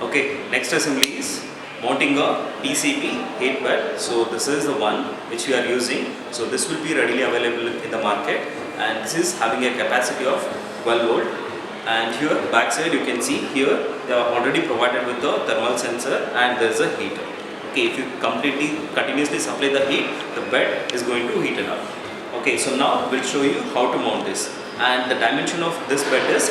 Okay, next assembly is mounting a PCB heat bed. So this is the one which we are using. So this will be readily available in the market, and this is having a capacity of 12 volt. And here backside you can see here they are already provided with the thermal sensor and there is a heater. Okay, if you continuously supply the heat, the bed is going to heat it up. Okay, so now we'll show you how to mount this, and the dimension of this bed is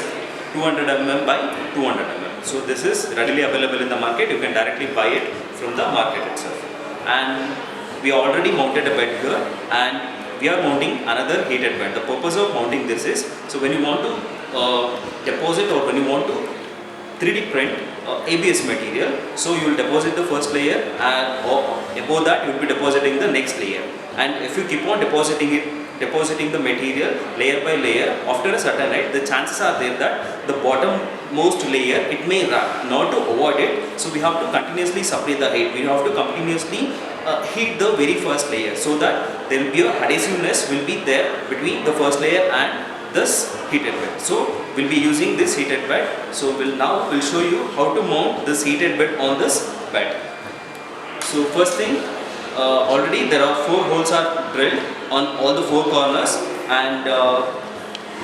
200 mm by 200 mm. So this is readily available in the market. You can directly buy it from the market itself. And we already mounted a bed here, and we are mounting another heated bed. The purpose of mounting this is, so when you want to deposit or when you want to 3D print ABS material, so you will deposit the first layer, and above that you will be depositing the next layer. And if you keep on depositing the material layer by layer, after a certain height, the chances are there that the bottommost layer it may wrap. Not to avoid it, so we have to continuously supply the heat. We have to continuously heat the very first layer, so that there will be a adhesiveness will be there between the first layer and this heated bed. So we'll be using this heated bed. So we'll show you how to mount this heated bed on this bed. So first thing, already there are 4 holes are drilled on all the 4 corners, and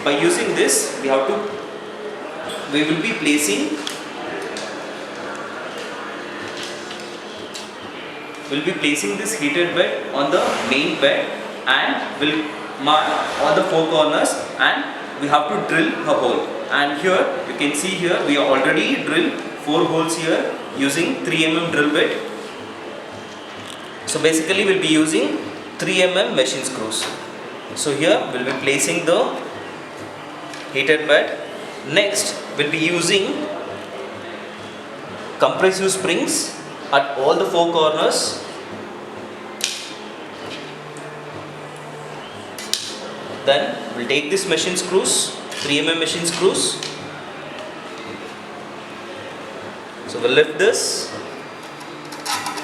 by using this we will be placing this heated bed on the main bed, and will mark all the 4 corners, and we have to drill a hole. And here you can see here we already drilled 4 holes here using 3 mm drill bit. So basically we'll be using 3 mm machine screws. So here we'll be placing the heated bed. Next we'll be using compressive springs at all the 4 corners. Then we'll take this machine screws, 3 mm machine screws. So we'll lift this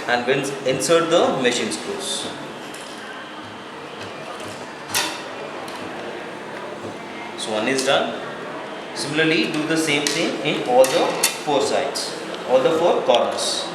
and we'll insert the machine screws. So one is done. Similarly, do the same thing in all the 4 sides, all the 4 corners.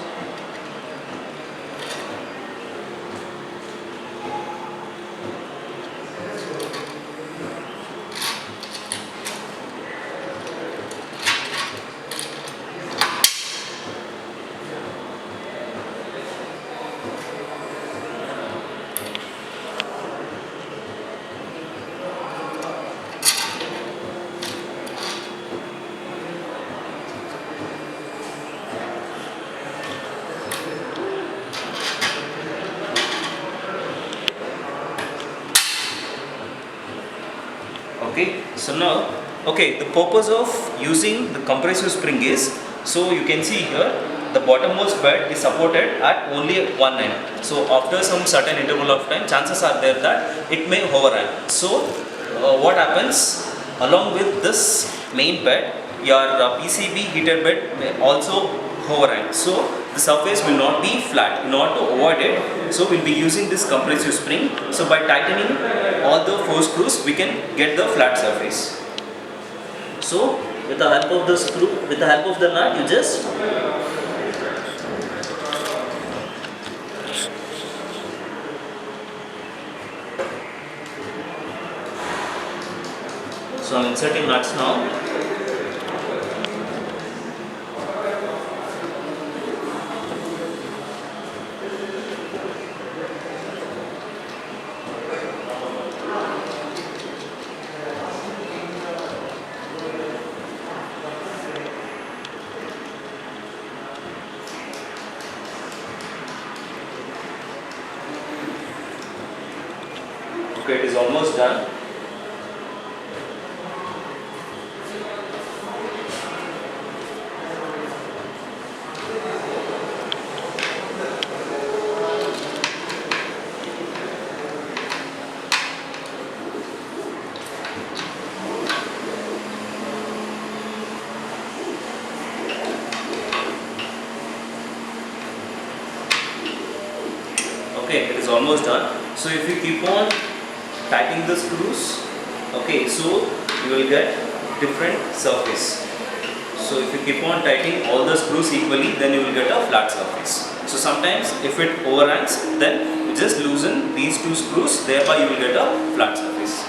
Okay, so now, the purpose of using the compressive spring is, so you can see here the bottommost bed is supported at only one end. So after some certain interval of time, chances are there that it may overhang. So what happens, along with this main bed, your PCB heated bed may also overhang. So the surface will not be flat. In order to avoid it, so we'll be using this compressive spring. So by tightening all the 4 screws, we can get the flat surface. So with the help of the screw, with the help of the nut, you just so I'm inserting nuts now. Okay, it is almost done. Okay, it is almost done. So if you keep on tightening the screws, okay, so you will get different surface. So if you keep on tightening all the screws equally, then you will get a flat surface. So sometimes if it overhangs, then you just loosen these two screws, thereby you will get a flat surface.